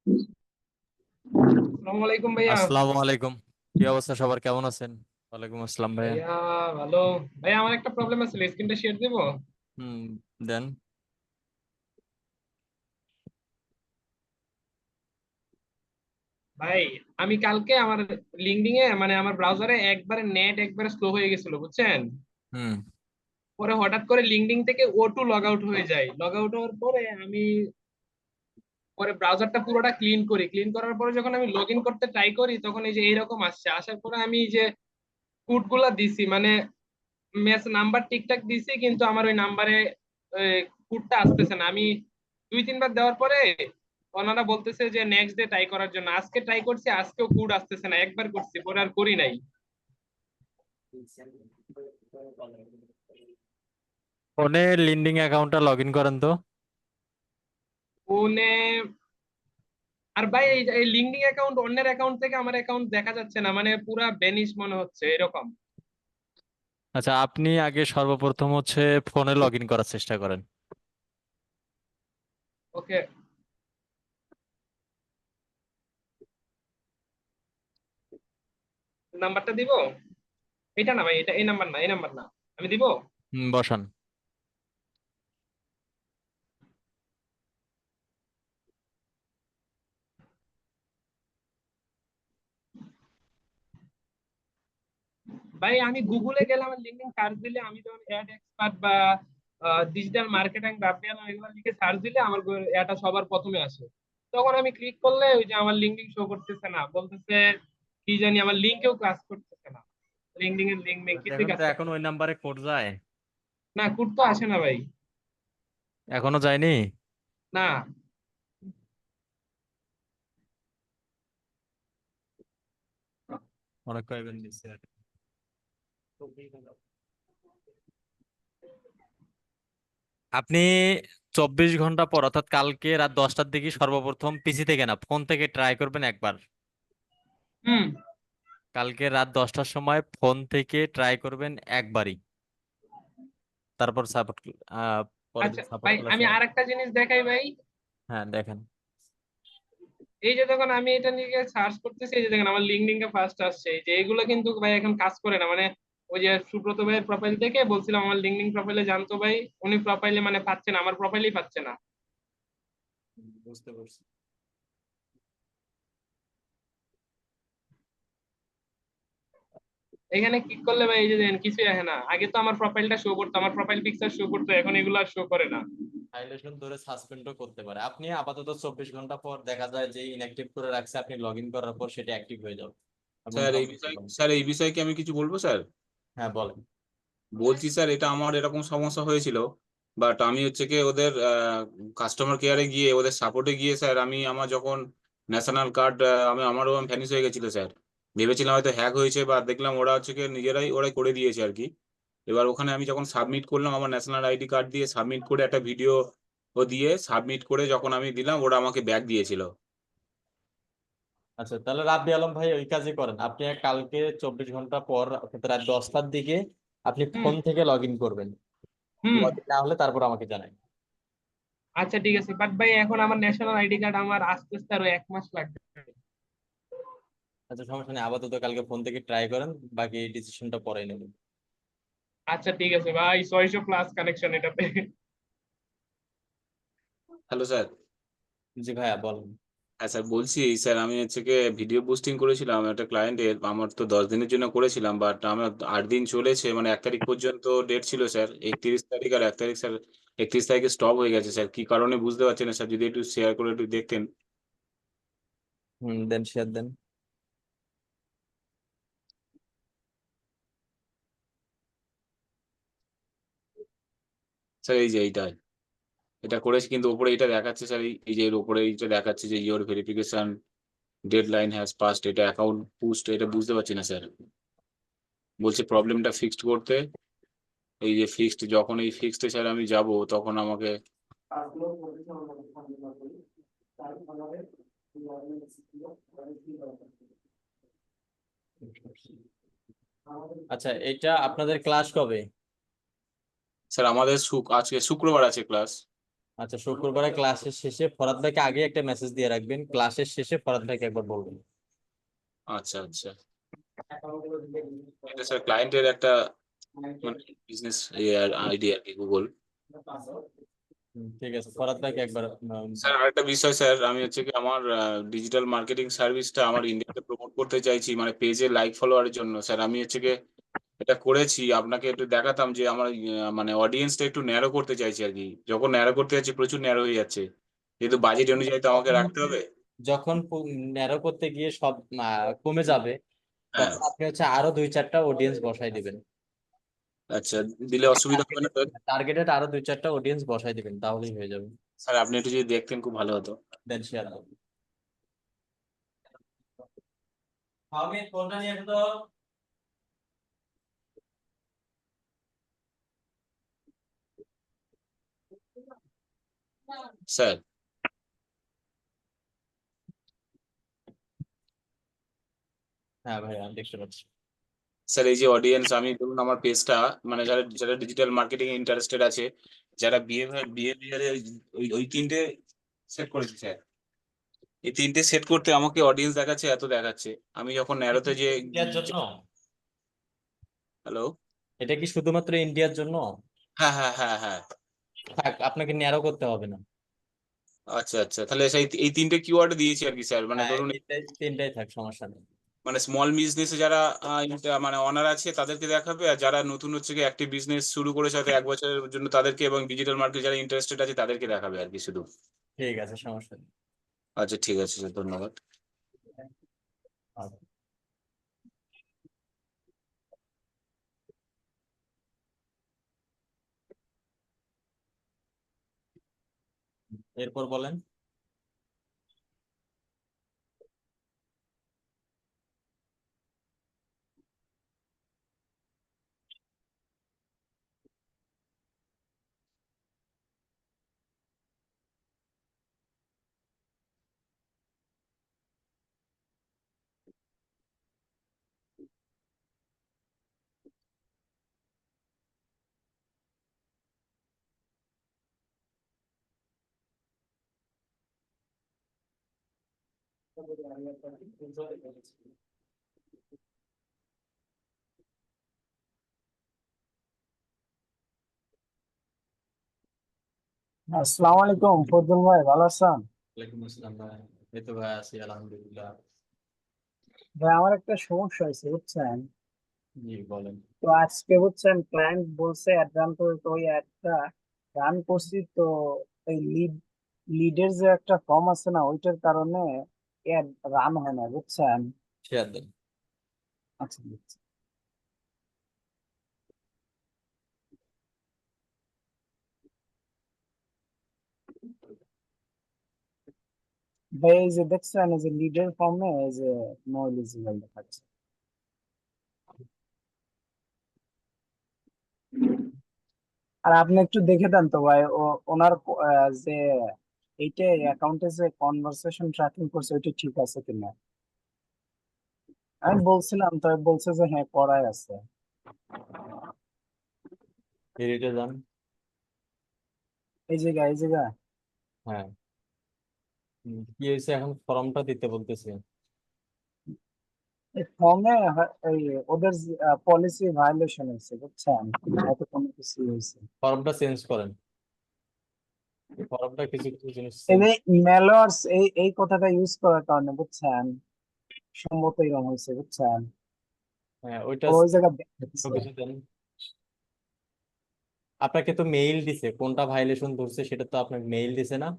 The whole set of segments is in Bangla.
আসসালামু আলাইকুম ভাইয়া। আসসালামু আলাইকুম। কি অবস্থা সবার, কেমন আছেন? ওয়ালাইকুম আসসালাম ভাইয়া। ভাইয়া ভালো। ভাইয়া আমার একটা প্রবলেম আছে, স্ক্রিনটা শেয়ার দিব। হুম, দেন। ভাই আমি কালকে আমার লিঙ্কডিন এ মানে আমার ব্রাউজারে একবারে নেট একবারে স্লো হয়ে গেছিল বুঝছেন। হুম। পরে হঠাৎ করে লিঙ্কডিন থেকে O2 লগ আউট হয়ে যায়। লগ আউট হওয়ার পরে আমি পরে ব্রাউজারটা পুরোটা ক্লিন করি, ক্লিন করার পরে যখন আমি লগ ইন করতে ট্রাই করি তখন এই যে এইরকম আসছে। আসার পরে আমি এই যে কোড গুলা দিছি মানে মেস নাম্বার ঠিকঠাক দিছি, কিন্তু আমার ওই নাম্বারে কোডটা আসতেছে না। আমি 2-3 বার দেওয়ার পরে ওনারা বলতেছে যে নেক্সট ডে ট্রাই করার জন্য। আজকে ট্রাই করছি, আজকেও কোড আসতেছে না। একবার করছি, পরে আর করি নাই। ফোনে লিন্ডিং অ্যাকাউন্টটা লগ ইন করেন তো। ফোনে আর ভাই এই লিঙ্কডিন অ্যাকাউন্ট অন্যের অ্যাকাউন্ট থেকে আমার অ্যাকাউন্ট দেখা যাচ্ছে না, মানে পুরা বেনিশ মনে হচ্ছে এরকম। আচ্ছা, আপনি আগে সর্বপ্রথম ফোনে লগ ইন করার চেষ্টা করেন। ওকে, নাম্বারটা দিব। এটা না ভাই, এটা এই নাম্বার না, এই নাম্বার না। আমি দিব। বসান। ভাই আমি গুগলে গেলে আমার লিঙ্কডিন সার্চ দিলে, আমি যখন অ্যাড এক্সপার্ট বা ডিজিটাল মার্কেটিং রাফিয়ান এগুলো লিখে সার্চ দিলে আমার এটা সবার প্রথমে আসে। তখন আমি ক্লিক করলে ওই যে আমার লিঙ্কডিন শো করতেছে না, বলতেছে কি জানি আমার লিঙ্কেও কাজ করতেছে না। লিঙ্কডিন এর লিঙ্ক নেই, কিছুই দেখুন কাজ তো, এখন করতেছে ওই নাম্বারে কোড যায়? না। কোড তো আসে না ভাই। এখনো যায়নি? না। অনেক কয়েকজন দিচ্ছে। আপনি 24 ঘন্টা পর অর্থাৎ কালকে রাত 10টার দিকে সর্বপ্রথম পিসি থেকে না ফোন থেকে ট্রাই করবেন একবার। হুম। কালকে রাত 10টার সময় ফোন থেকে ট্রাই করবেন একবারই। তারপর সাপোর্ট, পরের আচ্ছা দিন সাপোর্ট ভাই, ক্লাসে আমি আসবে। আর একটা জিনিস দেখাই ভাই। হ্যাঁ, দেখেন। এই যে যখন আমি এটা নিয়ে সার্চ করতেছি, এই যে দেখেন আমার লিঙ্কডিন এ ফার্স্ট আসছে। এই যে এগুলো কিন্তু ভাই এখন কাজ করে না, মানে ওই যে সুব্রত ভাইয়ের প্রোফাইল থেকে বলছিলাম আমার লিঙ্কডিন প্রোফাইলে জানতো ভাই, উনি প্রোফাইলে মানে পাচ্ছে না, আমার প্রোফাইলেই পাচ্ছে না। বুঝতে পারছি। এখানে ক্লিক করলে ভাই এই যে দেখেন কিছুই আসে না। আগে তো আমার প্রোফাইলটা শো করতো, আমার প্রোফাইল পিকচার শো করতো, এখন এগুলো আর শো করে না। ভাইলেশন ধরে সাসপেন্ডও করতে পারে। আপনি আপাতত 24 ঘন্টা পর দেখা যায় যে ইনঅ্যাক্টিভ করে রাখছে, আপনি লগ ইন করার পর সেটা অ্যাক্টিভ হয়ে যাবে এবং স্যার এই সবকিছু বিষয়ে হবে। স্যার এই বিষয়ে কি আমি কিছু বলবো স্যার? হ্যাঁ, বলেন। বলছি স্যার, এটা আমার এরকম সমস্যা হয়েছিল। বাট আমি কি ওদের কাস্টমার কেয়ারে গিয়ে ওদের সাপোর্টে গিয়ে স্যার, আমি আমার যখন ন্যাশনাল কার্ড আমারও ভ্যানিশ হয়ে গেছিল স্যার। ভেবেছিলাম হয়তো হ্যাক হয়েছে, বা দেখলাম ওরা কি নিজেরাই ওরাই করে দিয়েছে আর কি। এবার ওখানে আমি যখন সাবমিট করলাম আমার ন্যাশনাল আইডি কার্ড দিয়ে সাবমিট করে একটা ভিডিও ও দিয়ে সাবমিট করে যখন আমি দিলাম, ওরা আমাকে ব্যাক দিয়েছিল। আচ্ছা, তাহলে রাব্বি আলম ভাই ওই কাজই করেন। আপনি কালকে 24 ঘন্টা পর অর্থাৎ রাত 10টার দিকে আপনি হুম। ফোন থেকে লগ ইন করবেন। হুম। লগ ইন না হলে তারপর আমাকে জানাই। আচ্ছা ঠিক আছে, বাট ভাই এখন আমার ন্যাশনাল আইডি কার্ড আমার আসতে আসতে আরো 1 মাস লাগবে। আচ্ছা, সমস্যা নেই, আপাতত কালকে ফোন থেকে ট্রাই করেন, বাকি ডিসিশনটা পরে নেবেন। আচ্ছা ঠিক আছে ভাই, 600+ কানেকশন এটাতে। Hello sir. জি ভাইয়া, বলেন। হ্যাঁ স্যার, বলছি স্যার, আমি ভিডিও পোস্টিং করেছিলাম একটা ক্লায়েন্টের, আমার তো 10 দিনের জন্য করেছিলাম, বাট আমার 8 দিন চলেছে, মানে 1 তারিখ পর্যন্ত ডেট ছিল স্যার, 31 তারিখ, আর 1 তারিখ স্যার, 31 তারিখে স্টপ হয়ে গেছে স্যার। কি কারণে বুঝতে পারছি না স্যার, যদি একটু শেয়ার করে একটু দেখতেন। দেন, শেয়ার দেন। স্যার এই যে এইটা, এটা করেছি কিন্তু ওপরে এটা দেখাচ্ছে স্যার, এই যে এর উপরে এইটা দেখাচ্ছে যে your verification deadline has past, এটা অ্যাকাউন্ট পুস্ট, এটা বুঝতে পারছি না স্যার। বলছে প্রবলেমটা ফিক্সড করতে। এই যে ফিক্সড, যখন এই ফিক্সড স্যার আমি যাব তখন আমাকে। আচ্ছা, এটা আপনাদের ক্লাস কবে? স্যার আমাদের আজকে শুক্রবার আছে ক্লাস। আচ্ছা, শুক্রবারে ক্লাসের শেষে ফরাদ ভাইকে আগে একটা মেসেজ দিয়ে রাখবেন, ক্লাসের শেষে ফরাদ ভাইকে একবার বলবেন। আচ্ছা আচ্ছা, এটা স্যার ক্লায়েন্টের একটা মানে বিজনেস আইডিয়া আর কি, গুগল। ঠিক আছে, ফরাদ ভাইকে একবার স্যার আরেকটা বিষয় স্যার, আমি হচ্ছে কি আমার ডিজিটাল মার্কেটিং সার্ভিসটা আমার ইন্ডিয়াতে প্রমোট করতে চাইছি, মানে পেজে লাইক ফলোয়ারের জন্য স্যার। আমি হচ্ছে কি এটা করেছি, আপনাকে একটু দেখাতাম যে আমার মানে অডিয়েন্সটা একটু ন্যারো করতে চাইছি আর কি। যখন ন্যারো করতে যাচ্ছি প্রচুর ন্যারো হয়ে যাচ্ছে, যেহেতু বাজেট অনুযায়ী তো আমাকে রাখতে হবে। যখন ন্যারো করতে গিয়ে সব কমে যাবে, হ্যাঁ, তখন আপনি হচ্ছে আরো 2-4টা অডিয়েন্স বসাই দিবেন। আচ্ছা, দিলে অসুবিধা হবে না তো? টার্গেটেড আরো 2-4টা অডিয়েন্স বসাই দিবেন, তাহলেই হয়ে যাবে। স্যার আপনি একটু যদি দেখতেন খুব ভালো হতো। দেন শেয়ার দাও। আমি ফোনটা নিয়ে তো। স্যার হ্যাঁ ভাই, আমি দেখতে পাচ্ছি। স্যার এই যে অডিয়েন্স, আমি ধরুন আমার পেজটা মানে যারা যারা ডিজিটাল মার্কেটিং এ ইন্টারেস্টেড আছে, যারা বিহেভিয়ারে ওই ওই তিনটে সেট করেছি স্যার। এই তিনটে সেট করতে আমাকে অডিয়েন্স দেখাচ্ছে, এত দেখাচ্ছে। আমি যখন ন্যারোতে যে ইন্ডিয়ার জন্য? হ্যালো, এটা কি শুধুমাত্র ইন্ডিয়ার জন্য? হ্যাঁ হ্যাঁ হ্যাঁ হ্যাঁ, থাক, আপনাকে ন্যারো করতে হবে না। আচ্ছা আচ্ছা, তাহলে সেই এই তিনটে কিওয়ার্ড দিয়েছি আর কি স্যার। মানে হ্যাঁ, ধরুন তিনটাই থাক, সমস্যা নেই। মানে স্মল বিজনেসে যারা মানে অনার আছে তাদেরকে দেখাবে, আর যারা নতুন হচ্ছে কি অ্যাক্টিভ বিজনেস শুরু করেছে হয়তো 1 বছরের জন্য তাদেরকে, এবং ডিজিটাল মার্কেট যারা ইন্টারেস্টেড আছে তাদেরকে দেখাবে আর কি শুধু। ঠিক আছে, সমস্যা নেই। আচ্ছা ঠিক আছে স্যার, ধন্যবাদ। আচ্ছা, এরপর বলেন। আসসালামু আলাইকুম ফজল ভাই, ভালো আছেন? ওয়ালাইকুম আসসালাম ভাই। এই তো ভাই, আছি আলহামদুলিল্লাহ। ভাই আমার একটা সমস্যা হয়েছে বুঝছেন। জি বলেন। তো আজকে বুঝছেন ক্লায়েন্ট বলছে অ্যাড রান করে, তো ওই অ্যাডটা রান করছি তো এই লিডের যে একটা ফর্ম আছে না, ওইটার কারণে অ্যাড রান হয় না বুঝছেন। শেয়ার দেন। আচ্ছা বুঝছি। ভাই এই যে দেখছেন, এই যে লিডের ফর্মে এই যে নো এলিজিবল দেখাচ্ছে। আর আপনি একটু দেখে দেন তো ভাই, ওনার যে এইটা অ্যাকাউন্টে যে কনভারসেশন ট্র্যাকিং করছে ওইটা ঠিক আছে কিনা। আমি বলছিলাম তো, বলছে যে হ্যাঁ করাই আছে। এডিটে যান। এই জায়গা হ্যাঁ। কি হয়েছে, এখন ফর্মটা দিতে বলতেছে। এই ফর্মে এই ওদের পলিসি ভায়োলেশন হয়েছে বুঝছেন, হয়তো কোনো কিছু হয়েছে। ফর্মটা চেঞ্জ করেন। ফর্মটা কিছু কিছু জিনিস এই চেঞ্জ। যে ম্যালওয়ার্স এই কথাটা ইউজ করার কারণে বুঝছেন, সম্ভবত এরকম হয়েছে বুঝছেন। হ্যাঁ, ওইটা ওই জায়গা অন্য দেখতেছে। কিছু দেন। আপনাকে তো মেইল দিছে, কোনটা ভাইলেশন ধরছে সেটা তো আপনাকে মেইল দিছে না?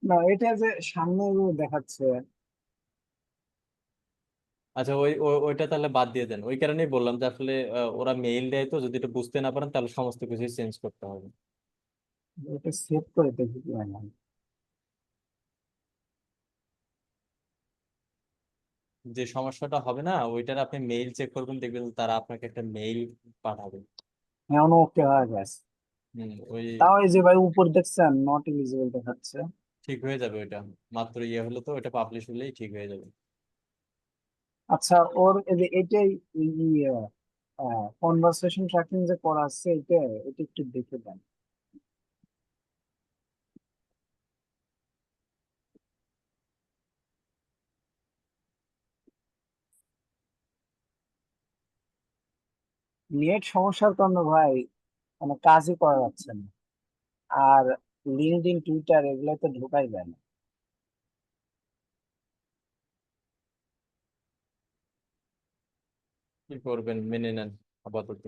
না, এটা যে সামনে দেখাচ্ছে। আচ্ছা, ওইটা তাহলে বাদ দিয়ে দেন। ওই কারণেই বললাম যে আসলে ওরা মেইল দেয়, তো যদি এটা বুঝতে না পারেন তাহলে সমস্ত কিছু চেঞ্জ করতে হবে। এটা সেভ করে দেখি কি হয় না। যে সমস্যাটা হবে না ওইটার আপনি মেইল চেক করবেন, দেখবেন তারা আপনাকে একটা মেইল পাঠাবে। এমন ওকে হয়ে গেছে। ওই তাও এই যে ভাই উপর দেখছেন নট এলিজিবল দেখাচ্ছে। ঠিক হয়ে যাবে ওইটা। মাত্র ইয়ে হলো তো, ওটা পাবলিশ হলেই ঠিক হয়ে যাবে। আচ্ছা, ওর এই যে এটাই কনভারসেশন ট্র্যাকিং যে করা আছে, এটা এটা একটু দেখে দেন। নেট সমস্যার কারণে ভাই মানে কাজই করা যাচ্ছে না। আর লিঙ্কডইন টুইটার এগুলোতে ঢোকাই যায় না। কি করবেন, মেনে নেন আপাতত।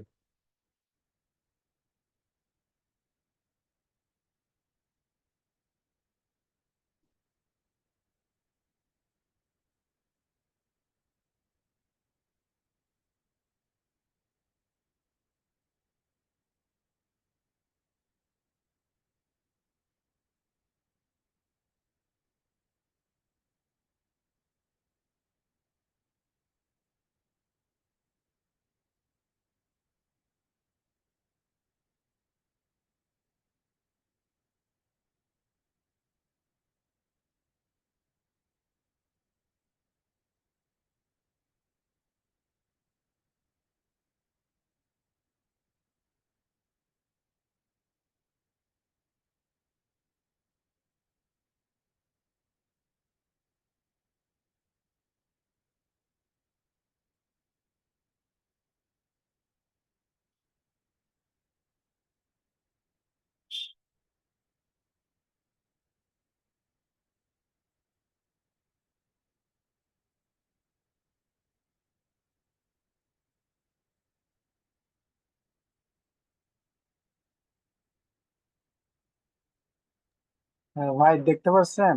হ্যাঁ ভাই, দেখতে পাচ্ছেন?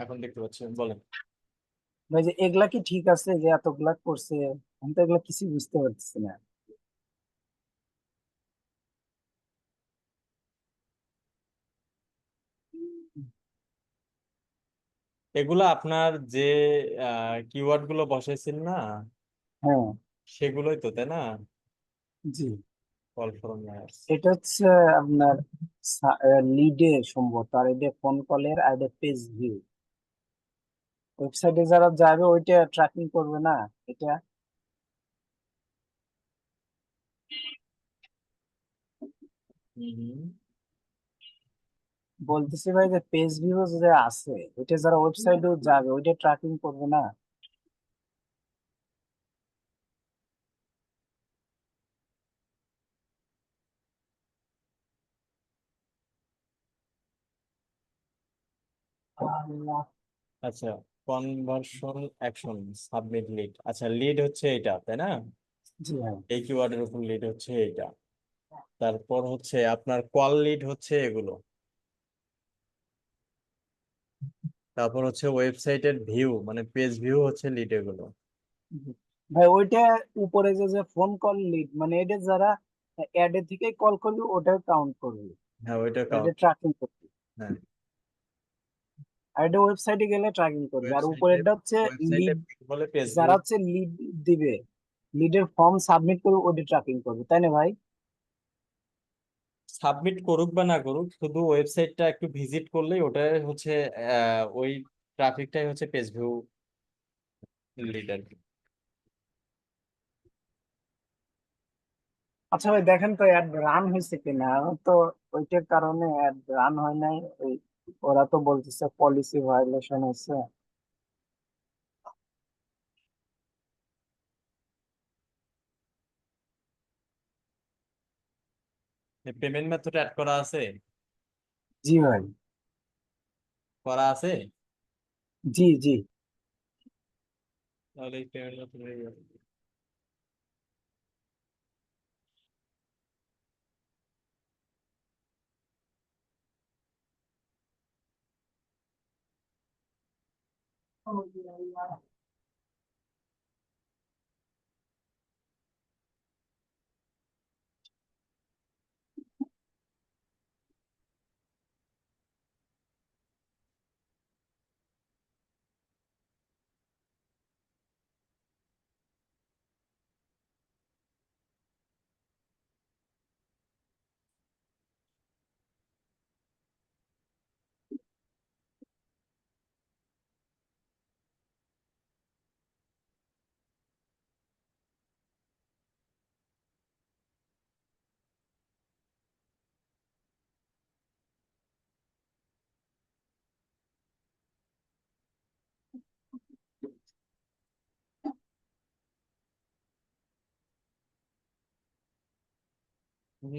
এখন দেখতে পাচ্ছি, বলেন। ভাই যে এগুলা কি ঠিক আছে যে এতগুলা করছে? আমি তো এগুলা কিছুই বুঝতে পারতেছি না। এগুলো আপনার যে কিওয়ার্ড গুলো বসাইছেন না, হ্যাঁ। সেগুলোই তো, তাই না? জি। Call from liars. এটা হচ্ছে আপনার লিডে সম্ভবত, আর এটা ফোন কলের, আর এটা পেজ ভিউ। ওয়েবসাইটে যারা যাবে ওইটা ট্র্যাকিং করবে না এটা? বলতেছি ভাই যে পেজ ভিউ যে আছে, ওইটা যারা ওয়েবসাইটে যাবে ওইটা ট্র্যাকিং করবে না? আল্লাহ। আচ্ছা, কনভার্সন অ্যাকশন, সাবমিট লিড। আচ্ছা, লিড হচ্ছে এটা, তাই না? জি হ্যাঁ। এই কিওয়ার্ডের উপর লিড হচ্ছে এটা। তারপর হচ্ছে আপনার কল লিড হচ্ছে এগুলো। তারপর হচ্ছে ওয়েবসাইটের ভিউ, মানে পেজ ভিউ হচ্ছে লিড এগুলো। ভাই ওইটা উপরে যে যে ফোন কল লিড, মানে এটা যারা অ্যাড এর থেকে কল করবে ওটাও কাউন্ট করবে, হ্যাঁ, ওইটা এটা কাউন্ট। ট্র্যাকিং করবে। হ্যাঁ, আর এটা ওয়েবসাইটে গেলে ট্র্যাকিং করবে। আর ওয়েবসাইটে উপরেরটা হচ্ছে ওয়েবসাইটে লিড, বলে পেজ ভিউ। যারা হচ্ছে লিড দিবে, লিডের ফর্ম সাবমিট করবে, ওটা ট্র্যাকিং করবে, তাই না ভাই? সাবমিট করুক বা না করুক, শুধু ওয়েবসাইটটা একটু ভিজিট করলেই ওটা হচ্ছে ওই ট্রাফিকটাই হচ্ছে পেজ ভিউ লিড আর কি। আচ্ছা ভাই, দেখেন তো অ্যাড রান হয়েছে কিনা। আমার তো ওইটার কারণে অ্যাড রান হয় নাই। ওই ওরা তো বলতেছে পলিসি ভায়োলেশন হয়েছে। পেমেন্ট মেথড অ্যাড করা আছে? জি ভাই। করা আছে? জি জি। তাহলে এই পেমেন্ট মেথড হয়ে যাবে।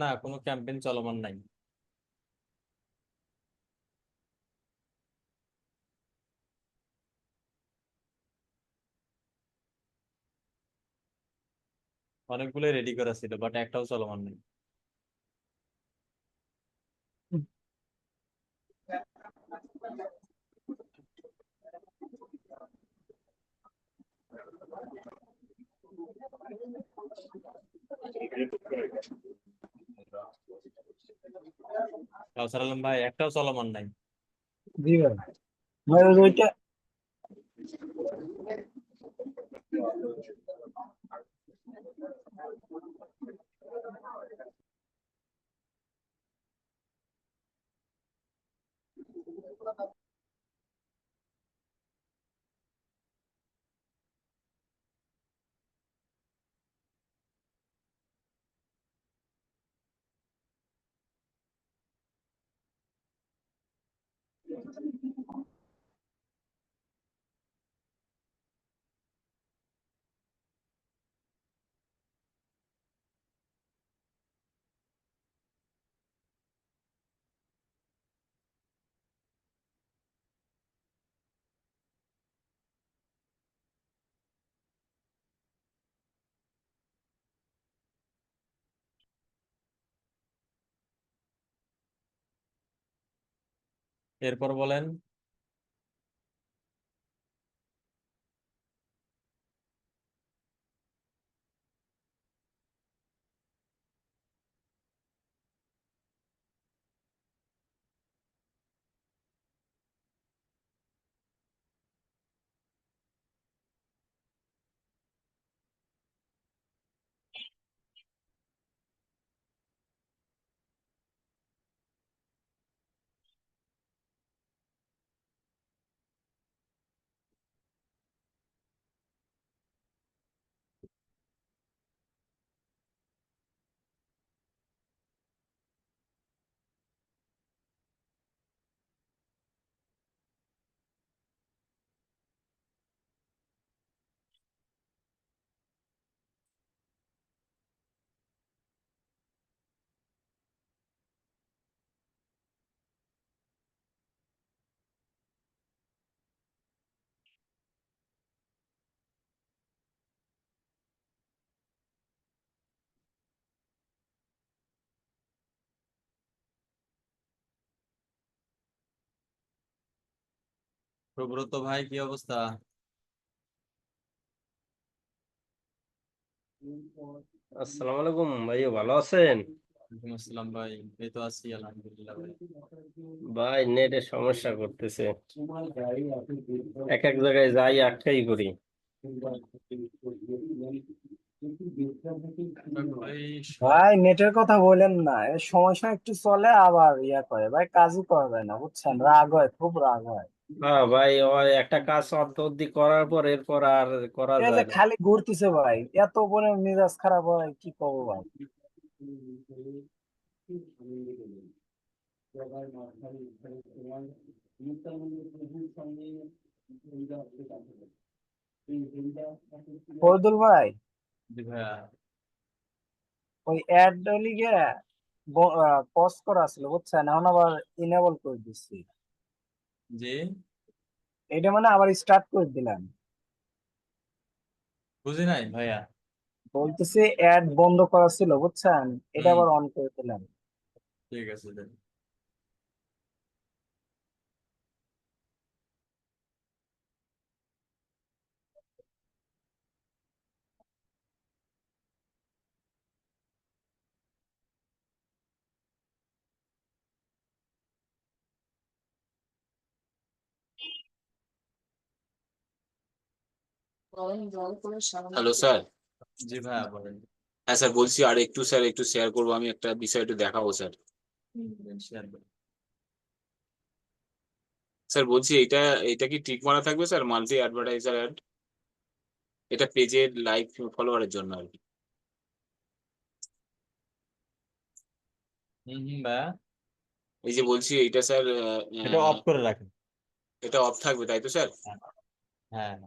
না, কোনো ক্যাম্পেইন চলমান নাই। অনেকগুলো রেডি করা ছিল, বাট একটাও চলমান নেই। কাউসার আলম ভাই, একটাও চলমান নাই। জি ভাই, ভাই ওইটা এরপর বলেন। প্রব্রত ভাই, কি অবস্থা? আসসালামু আলাইকুম ভাইয়া, ভালো আছেন? ওয়ালাইকুম আসসালাম ভাই, এই তো আছি আলহামদুলিল্লাহ ভাই। ভাই নেটের সমস্যা করতেছে, এক এক জায়গায় যাই আটকাই করি। ভাই ভাই নেটের কথা বলেন না, এর সমস্যা একটু চলে আবার ইয়া করে ভাই, কাজই করা যায় না বুঝছেন, রাগ হয়, খুব রাগ হয়। হ্যাঁ ভাই, ওই একটা কাজ অর্ধ করার পর এরপর আর করা এই যে যায় না। খালি ঘুরতেছে ভাই, এত পরে মেজাজ খারাপ হয় কি করবো ভাই। ফয়দুল ভাই, জি ভাইয়া। ওই অ্যাড লিগে পজ করা ছিল বুঝছেন, এখন আবার ইনেবল করে দিচ্ছি। জি, এটা মানে আবার স্টার্ট করে দিলাম। বুঝি নাই ভাইয়া। বলতেছি অ্যাড বন্ধ করা ছিল বুঝছেন, এটা হুম, আবার অন করে দিলাম। ঠিক আছে দেন। Hello sir. জি ভাইয়া বলেন। হ্যাঁ স্যার, বলছি আর একটু স্যার একটু শেয়ার করবো, আমি একটা বিষয় একটু দেখাবো স্যার। শেয়ার করেন। স্যার বলছি এটা এটা কি ঠিক মারা থাকবে স্যার, মাল্টি অ্যাডভার্টাইজার অ্যাড? এটা পেজের লাইভ ফলোয়ারের জন্য আর কি। ভাইয়া, এই যে বলছি এইটা স্যার, এটা অফ করে রাখেন। এটা অফ থাকবে তাই তো স্যার? হ্যাঁ, হ্যাঁ।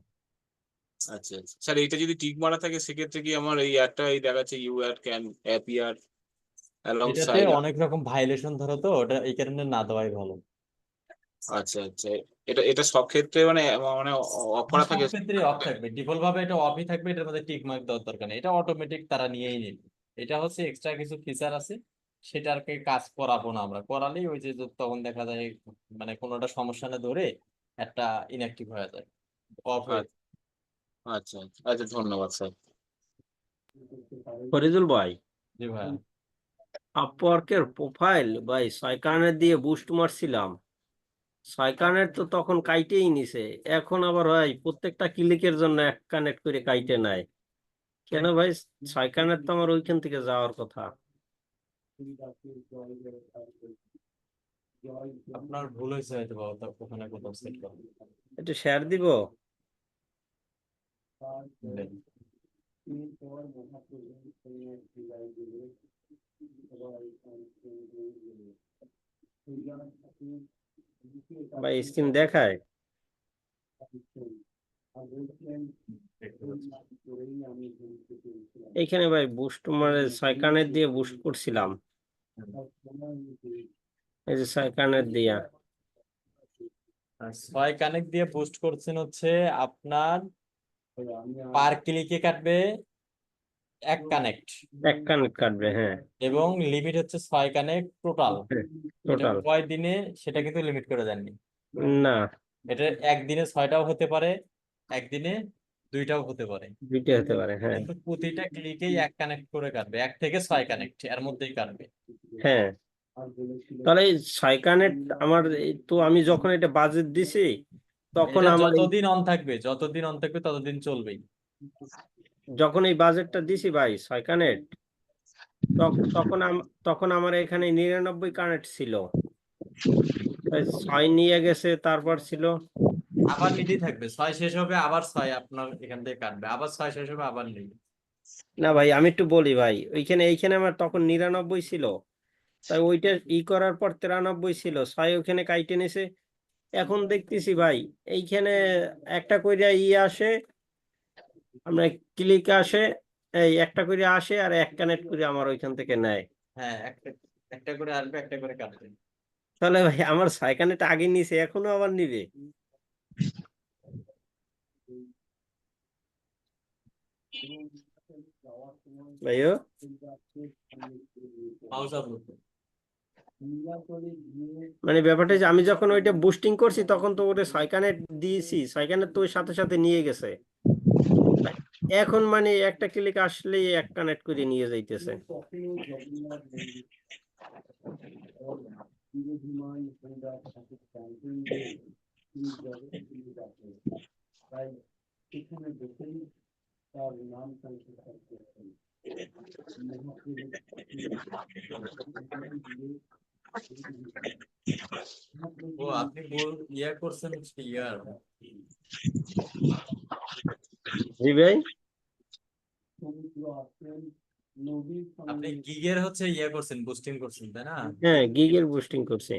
আচ্ছা আচ্ছা স্যার, এইটা যদি টিক মারা থাকে সেক্ষেত্রে কি আমার এই অ্যাডটা এই দেখাচ্ছে you ad can appear, along এটাতে সাইড। অনেক রকম ভাইলেশন ধরো, তো ওটা এই কারণে না দেওয়াই ভালো। আচ্ছা আচ্ছা, এটা এটা সব ক্ষেত্রে মানে মানে অফ করা সব থাকে? ক্ষেত্রে অফ থাকবে, ডিফল্ট ভাবে এটা অফই থাকবে, এটার মধ্যে টিক মার্ক দেওয়ার দরকার নেই, এটা অটোমেটিক তারা নিয়েই নেবে। এটা হচ্ছে এক্সট্রা কিছু ফিচার আছে, সেটাকে কাজ করাবো না আমরা, করালেই ওই যে তখন দেখা যায় মানে কোনোটা সমস্যা না ধরে একটা ইনঅ্যাক্টিভ হয়ে যায়, অফ হয়ে যায়। আচ্ছা আচ্ছা আচ্ছা, ধন্যবাদ স্যার। ফরিদুল ভাই, জি ভাইয়া। আপওয়ার্কের প্রোফাইল ভাই সয়কানের দিয়ে বুস্ট মারছিলাম, সয়কানের তো তখন কাইটেই নিছে, এখন আবার ভাই প্রত্যেকটা ক্লিকের জন্য এক কানেক্ট করে কাইটে নেয় কেন ভাই? সয়কানের তো আমার ওইখান থেকে যাওয়ার কথা। আপনার ভুল হয়েছে হয়তো বা, ওখানে কোথাও সেট করা। একটু শেয়ার দিব। দেন। ভাই স্ক্রিন দেখায়? দেখতে পাচ্ছি। এইখানে ভাই বুস্ট মানে সয়কানের দিয়ে বুস্ট করছিলাম, এই যে সয়কানের দিয়া। আর ছয় কানেক্ট দিয়ে পোস্ট করছেন হচ্ছে আপনার পার ক্লিকে কাটবে 1 কানেক্ট, এক কানেক্ট কাটবে, হ্যাঁ এবং লিমিট হচ্ছে 6 কানেক্ট টোটাল। এটা টোটাল। কয় দিনে সেটা কিন্তু লিমিট করে দেননি। না, এটা একদিনে 6টাও হতে পারে, একদিনে 2টাও হতে পারে, দুইটা হতে পারে, হ্যাঁ কিন্তু প্রতিটা ক্লিকেই 1 কানেক্ট করে কাটবে, 1 থেকে 6 কানেক্ট এর মধ্যেই কাটবে। হ্যাঁ। তাহলে এই সয়কানের আমার তো আমি যখন এটা বাজেট দিছি তখন এটা আমার যতদিন অন থাকবে, যতদিন অন থাকবে ততদিন চলবেই। যখন এই বাজেটটা দিছি ভাই সয়কানের, তখন আমার এখানে 99 কানেক্ট ছিল, তাই 6 নিয়ে গেছে, তারপর ছিল। আবার নিতেই থাকবে, 6 শেষ হবে আবার 6 আপনার এখান থেকে কাটবে, আবার 6 শেষ হবে আবার নিবে। না ভাই আমি একটু বলি ভাই, এইখানে আমার তখন 99 ছিল, তাই ওইটা করার পর 93 ছিল, 6 ওখানে কাইটে নিছে। এখন দেখতেছি ভাই এইখানে একটা কইরা আসে, আমরা ক্লিক আসে, এই একটা করে আসে আর এক কানেক্ট করে আমার ওইখান থেকে নেয়। হ্যাঁ, একটা একটা করে আসবে, একটা করে কাটবে। তাহলে ভাই আমার 6 কানেক্ট আগে নিছে, এখনো আবার নিবে ভাইও? পাউজ আপ। মানে ব্যাপারটা যে আমি যখন ওইটা বুস্টিং করছি তখন তো ওটা 6 কানেক্ট দিয়েছি, 6 কানেক্ট তো ওই সাথে সাথে নিয়ে গেছে, এখন মানে একটা ক্লিক আসলেই এক কানেক্ট করে নিয়ে যাইতেছে। ও আপনি ইয়ে করছেন হচ্ছে ইয়ার, জি ভাই। আপনি গিগের হচ্ছে ইয়ে করছেন, বুস্টিং করছেন, তাই না? হ্যাঁ গিগের বুস্টিং করছে।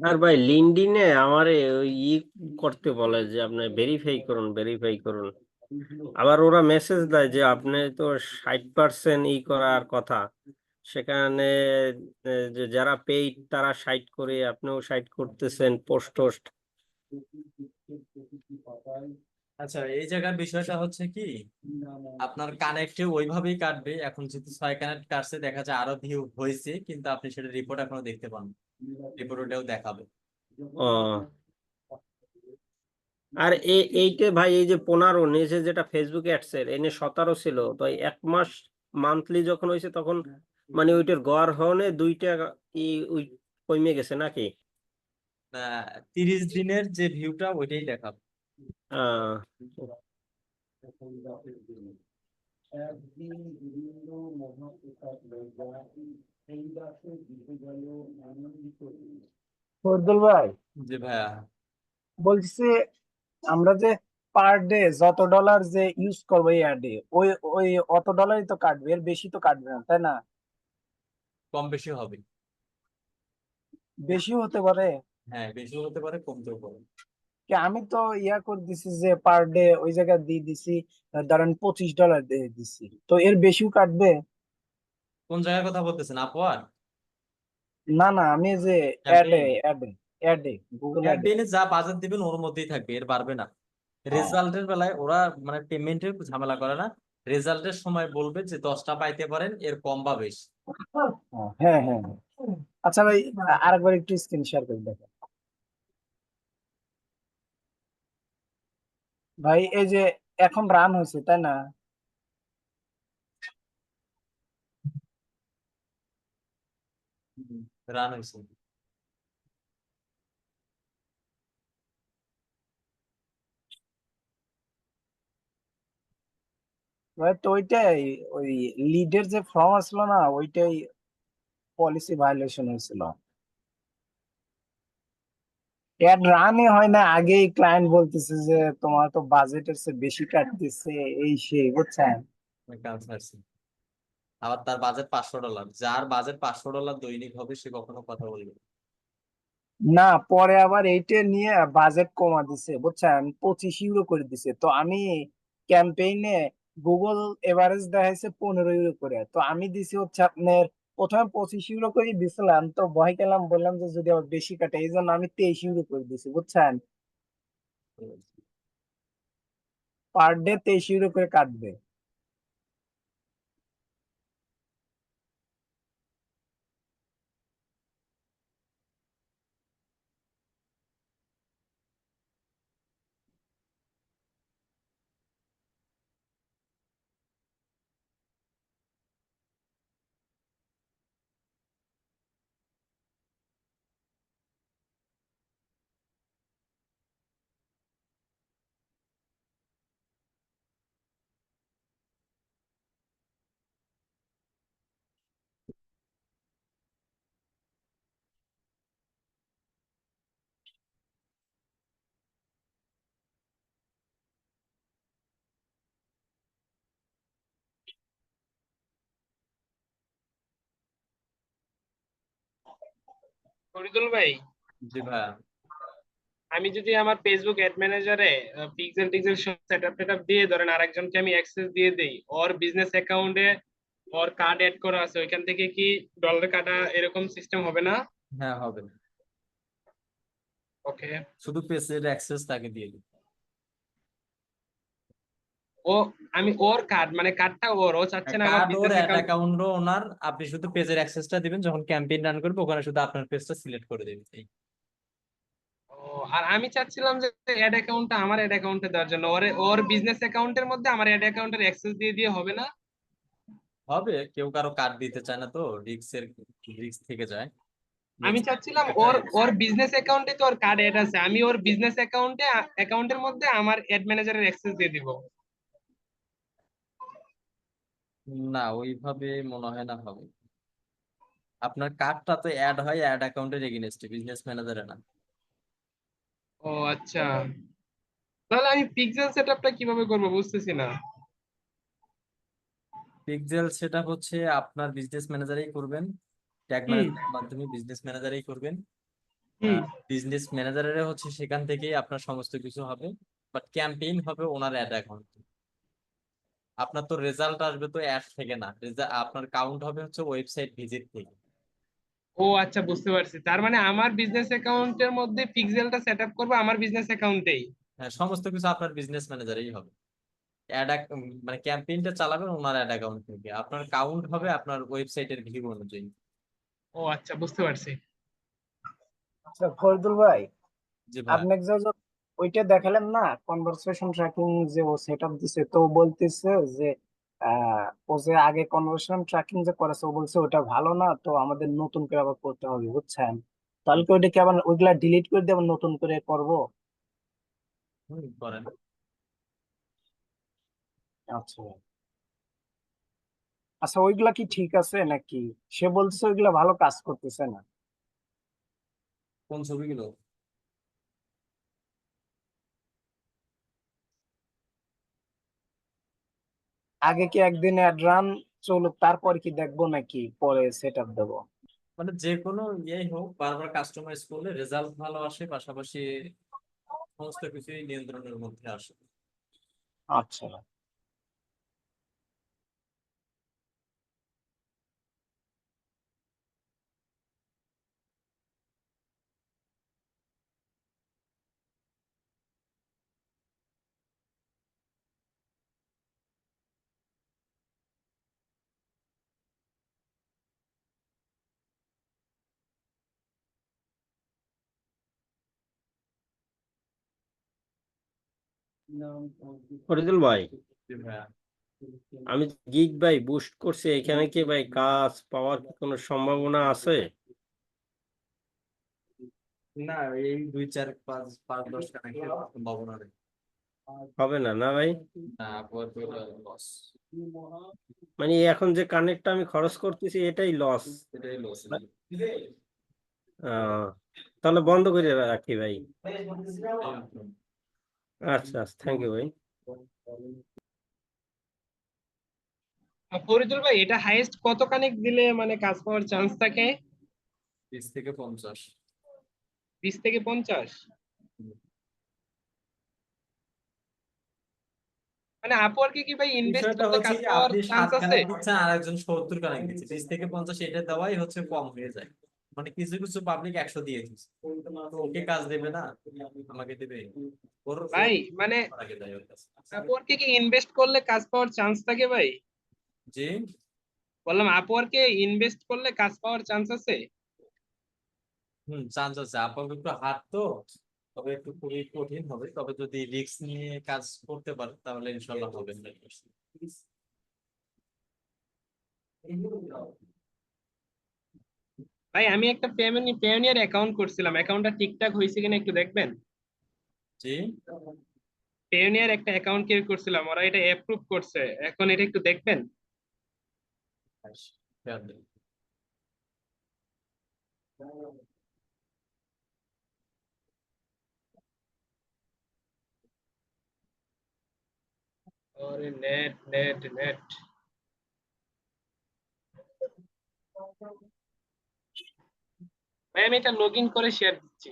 আর ভাই লিঙ্কডইনে আমারে ওই করতে বলে যে আপনি ভেরিফাই করুন, ভেরিফাই করুন, আবার ওরা মেসেজ দেয় যে আপনি তো 60% করার কথা, সেখানে যে যারা পেইড তারা 60 করে, আপনিও 60 করতেছেন পোস্ট টোস্ট। আচ্ছা, এই জায়গার বিষয়টা হচ্ছে কি, আপনার কানেক্টে ওইভাবেই কাটবে। এখন যেহেতু 6 কানেক্ট কাটছে, দেখা যায় আরো ভিউ হয়েছে, কিন্তু আপনি সেটা রিপোর্ট এখনো দেখতে পান, রিপোর্ট ওটাও দেখাবে। ও, আর এইটা ভাই এই যে 15 নিচে যেটা ফেসবুক অ্যাডসের এনে 17 ছিল, তো এই 1 মাস মান্থলি যখন হয়েছে তখন মানে ওইটার গড় হনে 2টা ওই কমে গেছে নাকি? 30 দিনের যে ভিউটা ওইটাই দেখাবে। আহ একদিন বিভিন্ন মহাপ্রসাদ লইয়া এই দাসে দিতে গেল আনন্দিত হইয়া। ফজল ভাই জি ভাইয়া। বলছি, আমরা যে পার ডে যত ডলার যে ইউজ করবো এই অ্যাডে, ওই ওই অত ডলারই তো কাটবে, এর বেশি তো কাটবে না, তাই না? কম বেশি হবে। বেশি হতে পারে। হ্যাঁ, বেশি হতে পারে, কমতেও পারে। কি আমি তো ইয়া করে দিছি যে পার ডে ওই জায়গায় দিয়ে দিছি, ধরেন $25 দিয়ে দিছি, তো এর বেশিও কাটবে? কোন জায়গার কথা বলতেছেন, আপওয়ার্ক? না না, আমি যে অ্যাডে ক্যাম্পেইন? অ্যাডে অ্যাডে গুগল অ্যাডে। ক্যাম্পেইনে যা বাজেট দিবেন ওর মধ্যেই থাকবে, এর বাড়বে না। রেজাল্টের বেলায় ওরা মানে পেমেন্টের ঝামেলা করে না। রেজাল্টের সময় বলবে যে 10টা পাইতে পারেন, এর কম বা বেশি। হ্যাঁ হ্যাঁ হ্যাঁ। আচ্ছা ভাই, আরেকবার একটু স্ক্রিন শেয়ার করে দেখো ভাই। এই যে এখন রান হয়েছে, তাই না? রান হয়েছে। ভাই তো ওইটাই, ওই লিডের যে ফর্ম আসলো না, ওইটাই পলিসি ভায়োলেশন হয়েছিল। এর রানই হয় না, আগেই ক্লায়েন্ট বলতেছে যে তোমার তো বাজেটের চেয়ে বেশি কাটতেছে, এই সেই, বুঝছেন? কাজ ছাড়ছে। আবার তার বাজেট $500, যার বাজেট $500 দৈনিক হবে সে কখনো কথা বলবে না। না, পরে আবার এইটা নিয়ে বাজেট কমা দিছে, বুঝছেন, €25 করে দিছে। তো আমি ক্যাম্পেইনে গুগল এভারেজ দেখাইছে €15 করে, তো আমি দিছি হচ্ছে আপনার প্রথমে €25 করে দিছিলাম, তো ভয় পেলাম, বললাম যে যদি আবার বেশি কাটে, এই জন্য আমি €23 করে দিছি, বুঝছেন। পার ডে €23 করে কাটবে। ফরিদুল ভাই, জি ভাইয়া। আমি যদি আমার ফেসবুক অ্যাড ম্যানেজারে পিক্সেল টিক্সেল সব সেটআপ টেটআপ দিয়ে ধরেন আরেকজনকে আমি অ্যাক্সেস দিয়ে দেই, ওর বিজনেস অ্যাকাউন্টে ওর কার্ড অ্যাড করা আছে, ওইখান থেকে কি ডলার কাটা এরকম সিস্টেম হবে না? হ্যাঁ, হবে। ওকে। শুধু পেজের অ্যাক্সেস তাকে দিয়ে দিন। ও, আমি ওর কার্ড মানে কার্ডটা ওর, ও চাচ্ছে না আমার কার্ড ওর, বিজনেস অ্যাড অ্যাকাউন্ট। অ্যাকাউন্টও ওনার। আপনি শুধু পেজের অ্যাক্সেসটা দিবেন, যখন ক্যাম্পেইন রান করবে ওখানে শুধু আপনার পেজটা সিলেক্ট করে দেবেন। ও, আর আমি চাচ্ছিলাম যে অ্যাড অ্যাকাউন্টটা আমার অ্যাড অ্যাকাউন্টে দেওয়ার জন্য, ওর ওর বিজনেস অ্যাকাউন্টের মধ্যে আমার অ্যাড অ্যাকাউন্টের অ্যাক্সেস দিয়ে দিয়ে হবে না? হবে, কেউ কারো কার্ড দিতে চায় না তো, রিস্ক থেকে যায়। আমি নেক্সট চাচ্ছিলাম এটা ওর ওর বিজনেস অ্যাকাউন্টে তো ওর কার্ড অ্যাড আছে, আমি ওর বিজনেস অ্যাকাউন্টের মধ্যে আমার অ্যাড ম্যানেজারের অ্যাক্সেস দিয়ে দিব। না, ওইভাবে মনে হয় না হবে। আপনার কার্ডটা তো অ্যাড হয় অ্যাড অ্যাকাউন্টের এগেইনস্টে, বিজনেস ম্যানেজারে না। ও আচ্ছা, তাহলে আমি পিক্সেল সেটআপটা কিভাবে করবো বুঝতেছি না। পিক্সেল সেটআপ হচ্ছে আপনার বিজনেস ম্যানেজারই করবেন, ট্যাগ হুম ম্যানেজারের মাধ্যমে বিজনেস ম্যানেজারই করবেন। হুম। বিজনেস ম্যানেজারের হচ্ছে সেখান থেকেই আপনার সমস্ত কিছু হবে, বাট ক্যাম্পেইন হবে ওনার অ্যাড অ্যাকাউন্ট। আপনার তো রেজাল্ট আসবে তো অ্যাড থেকে না, আপনার কাউন্ট হবে হচ্ছে ওয়েবসাইট ভিজিট থেকে। ও আচ্ছা, বুঝতে পারছি, তার মানে আমার বিজনেস অ্যাকাউন্টের মধ্যে পিক্সেলটা সেটআপ করবো আমার বিজনেস অ্যাকাউন্টেই। হ্যাঁ, সমস্ত কিছু আপনার বিজনেস ম্যানেজারই হবে। অ্যাড মানে ক্যাম্পেইনটা চালাবেন ওনার অ্যাড অ্যাকাউন্ট থেকে, আপনার কাউন্ট হবে আপনার ওয়েবসাইটের ভিউ অনুযায়ী। ও আচ্ছা, বুঝতে পারছি। আচ্ছা ফরিদুল ভাই, জি ভাই। আপনাকে যে ওইটা দেখালেন না কনভারসেশন ট্র্যাকিং, যে ও সেট আপ দিছে, তো ও বলতেছে যে ও যে আগে কনভারসেশন ট্র্যাকিং যে করেছে, ও বলছে ওটা ভালো না, তো আমাদের নতুন করে আবার করতে হবে, বুঝছেন। তাহলে কি ওইটা কি আবার ওইগুলা ডিলিট করে দিয়ে আবার নতুন করে করব? করেন। আচ্ছা। আচ্ছা ওইগুলা কি ঠিক আছে নাকি? সে বলছে ওইগুলা ভালো কাজ করতেছে না। কোন ছবিগুলো? আগে কি একদিন অ্যাড রান চলুক তারপর কি দেখবো নাকি পরে সেট আপ দেবো? মানে যে কোনো ইয়েই হোক, বারবার কাস্টমাইজ করলে রেজাল্ট ভালো আসে, পাশাপাশি সমস্ত কিছুই নিয়ন্ত্রণের মধ্যে আসে। আচ্ছা। ফরিদুল ভাই, জি ভাইয়া। আমি গিগ ভাই বুস্ট করছি, এখানে কি ভাই কাজ পাওয়ার কি কোনো সম্ভাবনা আছে? না, এই 2 4 5 5 10 কানেক্টের সম্ভাবনা নেই। হবে না না ভাই? না, আপাতত লস। মানে এখন যে কানেক্টটা আমি খরচ করতেছি এটাই লস। এটাই লস। তাহলে বন্ধ করে রাখি ভাই। আচ্ছা আচ্ছা, থ্যাংক ইউ ভাই। ফরিদুল ভাই, এটা হাইয়েস্ট কত কানেক্ট দিলে মানে কাজ পাওয়ার চান্স থাকে? 30 থেকে 50। 20 থেকে 50? মানে আপওয়ার্কে কি ভাই ইনভেস্ট বিষয়টা করলে হচ্ছে কাজ কি, পাওয়ার আপনি চান্স 7 আছে? কানেক্ট দিচ্ছেন আর একজন 70 কানেক্ট দিচ্ছে, 30 থেকে 50 এটা দেওয়াই হচ্ছে কম হয়ে যায়। মানে কিছু কিছু পাবলিক 100 দিয়ে দিচ্ছে, তো ওকে কাজ দেবে না, আমাকে দেবে। ওর ওর ভাই মানে আগে দেয় ওর কাছে। আপওয়ার্কে কি ইনভেস্ট করলে কাজ পাওয়ার চান্স থাকে ভাই? জি। বললাম আপওয়ার্কে ইনভেস্ট করলে কাজ পাওয়ার চান্স আছে? চান্স আছে, আপনার একটু হার্ড তো, তবে একটু খুবই কঠিন হবে, তবে যদি রিস্ক নিয়ে কাজ করতে পারেন তাহলে ইনশাল্লাহ হবে। ভাই আমি একটা পেওনিয়ার অ্যাকাউন্ট করছিলাম, অ্যাকাউন্টটা ঠিকঠাক হয়েছে কিনা একটু দেখবেন? জি। পেওনিয়ার একটা অ্যাকাউন্ট ক্রিয়েট করছিলাম, ওরা এটা অ্যাপ্রুভ করছে, এখন এটা একটু দেখবেন। আরে নেট নেট নেট। ভাই আমি এটা লগ ইন করে শেয়ার দিচ্ছি।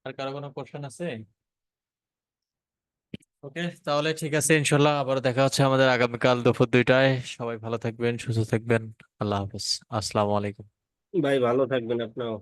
আর কারো কোনো কোশ্চেন আছে? ওকে, তাহলে ঠিক আছে, ইনশাল্লাহ আবার দেখা হচ্ছে আমাদের আগামীকাল দুপুর 2টায়। সবাই ভালো থাকবেন, সুস্থ থাকবেন। আল্লাহ হাফেজ, আসসালামু আলাইকুম। ভাই ভালো থাকবেন আপনাও।